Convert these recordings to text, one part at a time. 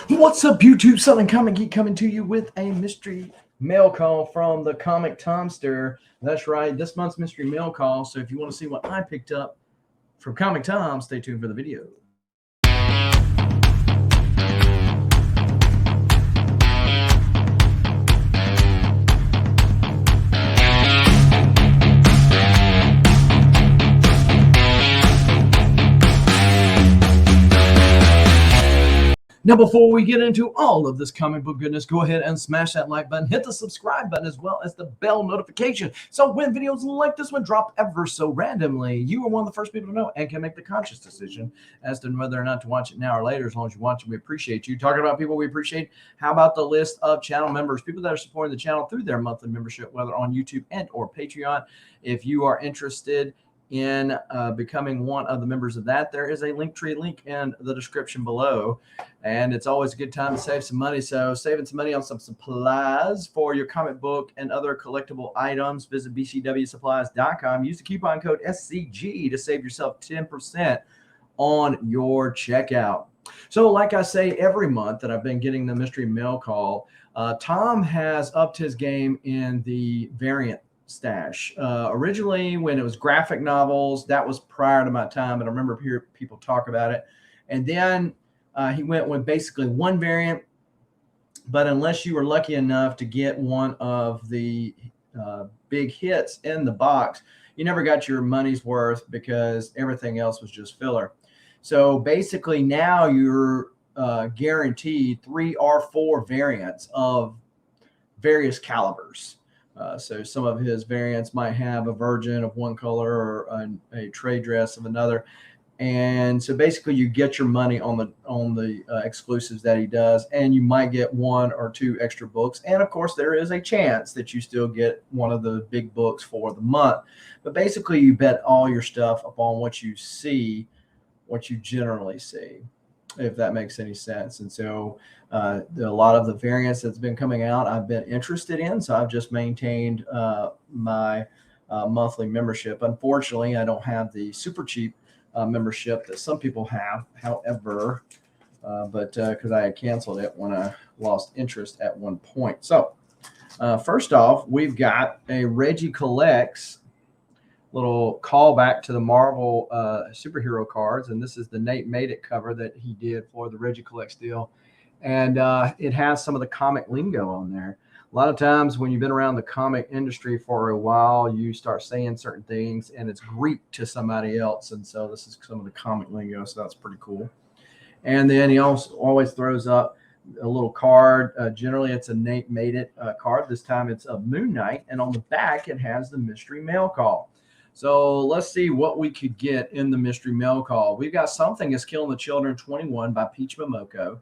What's up, YouTube? Southern Comic Geek coming to you with a mystery mail call from the Comic Tomster. That's right, this month's mystery mail call. So if you want to see what I picked up from Comic Tom, stay tuned for the video. Now, before we get into all of this comic book goodness, go ahead and smash that like button, hit the subscribe button, as well as the bell notification. So when videos like this one drop ever so randomly, you are one of the first people to know and can make the conscious decision as to whether or not to watch it now or later. As long as you watch it, we appreciate you. Talking about people we appreciate, how about the list of channel members, people that are supporting the channel through their monthly membership, whether on YouTube and or Patreon. If you are interested in becoming one of the members of that, there is a Linktree link in the description below, and it's always a good time to save some money. So saving some money on some supplies for your comic book and other collectible items, visit bcwsupplies.com. Use the coupon code SCG to save yourself 10% on your checkout. So like I say every month that I've been getting the mystery mail call, Tom has upped his game in the variant stash. Originally, when it was graphic novels, that was prior to my time, but I remember hearing people talk about it. And then he went with basically one variant, but unless you were lucky enough to get one of the big hits in the box, you never got your money's worth because everything else was just filler. So basically now you're guaranteed 3 or 4 variants of various calibers. So some of his variants might have a Virgin of one color or a trade dress of another. And so basically you get your money on the exclusives that he does, and you might get 1 or 2 extra books. And of course there is a chance that you still get one of the big books for the month. But basically you bet all your stuff upon what you see, what you generally see, if that makes any sense. And so a lot of the variants that's been coming out I've been interested in, so I've just maintained my monthly membership. Unfortunately, I don't have the super cheap membership that some people have, however, but because I had canceled it when I lost interest at one point. So first off, we've got a Reggie Collects little callback to the Marvel superhero cards, and this is the Nate Made It cover that he did for the Reggie Collects deal, and it has some of the comic lingo on there. A lot of times when you've been around the comic industry for a while, you start saying certain things and it's Greek to somebody else, and so this is some of the comic lingo, so that's pretty cool. And then he also always throws up a little card. Generally it's a Nate Made It card. This time it's a Moon Knight, and on the back it has the mystery mail call. So let's see what we could get in the mystery mail call. We've got Something Is Killing the Children 21 by Peach Momoko.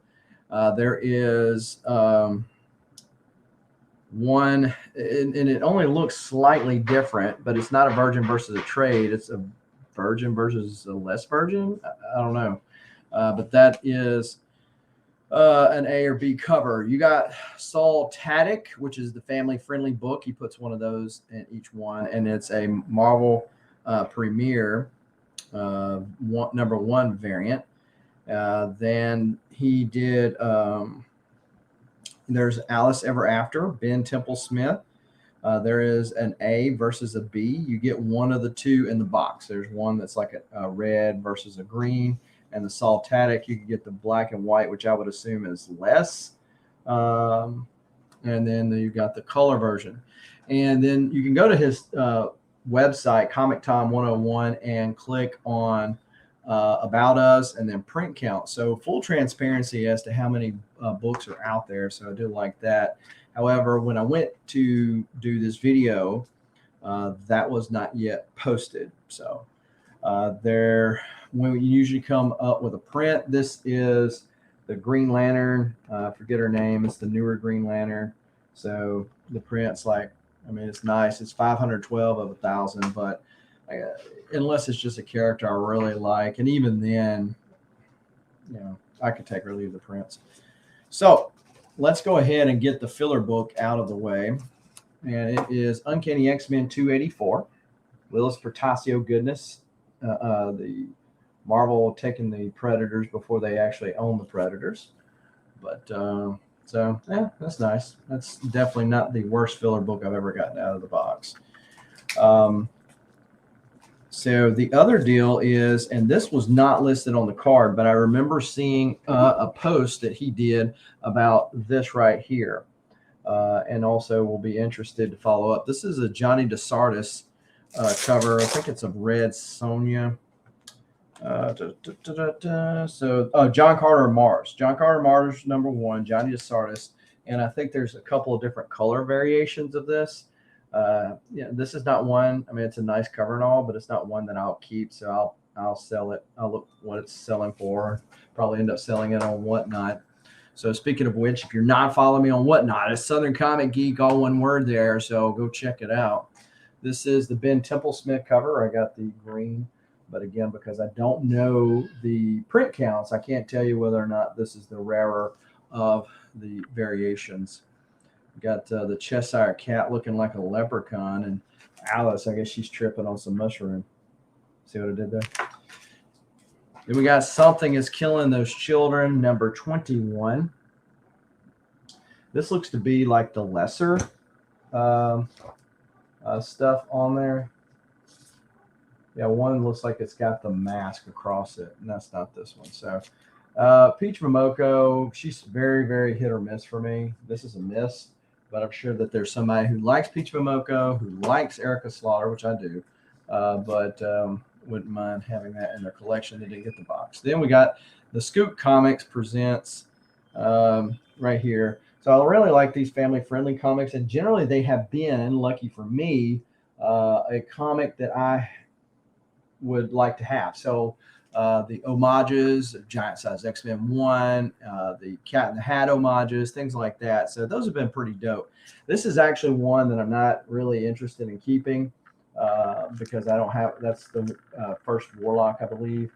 There is one, and it only looks slightly different, but it's not a virgin versus a trade. It's a virgin versus a less virgin. I don't know. But that is an A or B cover. You got Saul Tadic, which is the family-friendly book. He puts one of those in each one, and it's a Marvel Premiere number 1 variant. Then he did there's Alice Ever After, Ben Temple Smith. There is an A versus a B. You get one of the 2 in the box. There's one that's like a red versus a green. And the Saul Tadic, you can get the black and white, which I would assume is less. And then you got the color version. And then you can go to his website, Comictom 101, and click on About Us and then print count. So full transparency as to how many books are out there. So I do like that. However, when I went to do this video, that was not yet posted. So when we usually come up with a print, this is the Green Lantern. I forget her name. It's the newer Green Lantern. So the print's like, I mean, it's nice. It's 512 of 1,000, but unless it's just a character I really like, and even then, you know, I could take or leave the prints. So let's go ahead and get the filler book out of the way. And it is Uncanny X-Men 284. Willis Portacio goodness. The Marvel taking the Predators before they actually own the Predators. So yeah, that's nice. That's definitely not the worst filler book I've ever gotten out of the box. So the other deal is, and this was not listed on the card, but I remember seeing a post that he did about this right here. And also will be interested to follow up. This is a Johnny DeSartis cover. I think it's of Red Sonja. So John Carter of Mars. John Carter of Mars #1, Johnny DeSartis. And I think there's a couple of different color variations of this. Yeah, this is not one. I mean, it's a nice cover and all, but it's not one that I'll keep. So I'll sell it. I'll look what it's selling for. Probably end up selling it on Whatnot. So speaking of which, if you're not following me on Whatnot, it's Southern Comic Geek, all one word there. So go check it out. This is the Ben Templesmith cover. I got the green, but again, because I don't know the print counts, I can't tell you whether or not this is the rarer of the variations. Got the Cheshire Cat looking like a leprechaun, and Alice, I guess she's tripping on some mushroom. See what I did there? Then we got Something is Killing Those Children, #21. This looks to be like the lesser stuff on there. Yeah, one looks like it's got the mask across it, and that's not this one. So Peach Momoko, she's very, very hit or miss for me. This is a miss, but I'm sure that there's somebody who likes Peach Momoko, who likes Erica Slaughter, which I do, but wouldn't mind having that in their collection. They didn't get the box. Then we got the Scoop Comics presents right here. So I really like these family-friendly comics, and generally they have been, lucky for me, a comic that I would like to have. So the homages, Giant Size X-Men 1, the Cat in the Hat homages, things like that. So those have been pretty dope. This is actually one that I'm not really interested in keeping because I don't have, that's the first Warlock, I believe.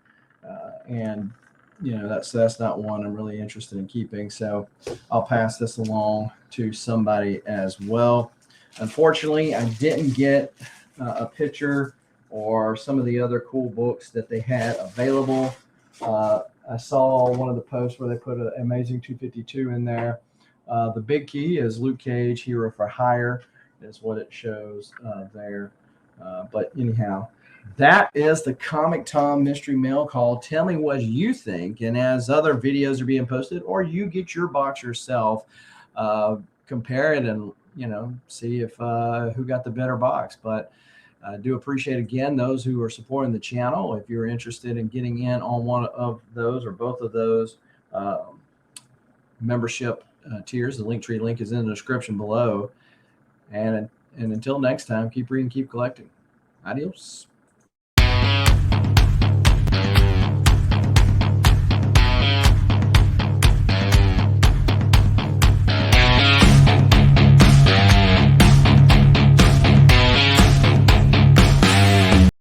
And you know, that's not one I'm really interested in keeping. So I'll pass this along to somebody as well. Unfortunately, I didn't get a picture or some of the other cool books that they had available. I saw one of the posts where they put an Amazing 252 in there. The big key is Luke Cage, Hero for Hire, is what it shows there. But anyhow, that is the Comictom mystery mail call. Tell me what you think. And as other videos are being posted, or you get your box yourself, compare it and, you know, see if who got the better box. But I do appreciate, again, those who are supporting the channel. If you're interested in getting in on one of those or both of those membership tiers, the Linktree link is in the description below. And until next time, keep reading, keep collecting. Adios.